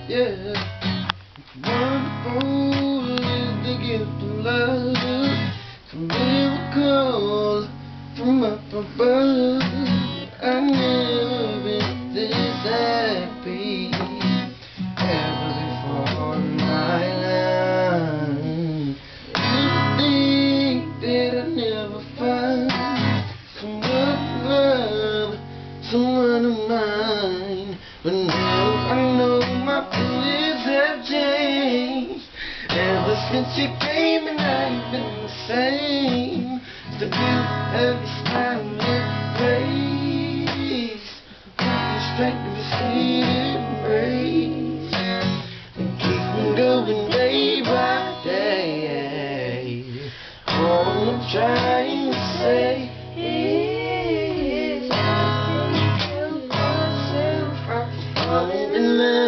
Yeah. Wonderful is the gift of love. It's a miracle from up above. I never been this happy ever before in my life. You'd think that I'd never find someone love, someone of mine, but now I know my feelings have changed. Ever since you came and I ain't been the same. The beauty of your smiling face, the strength of your sweet embrace, and keep me going day by day. All I'm trying to say is I can't help myself from falling in love.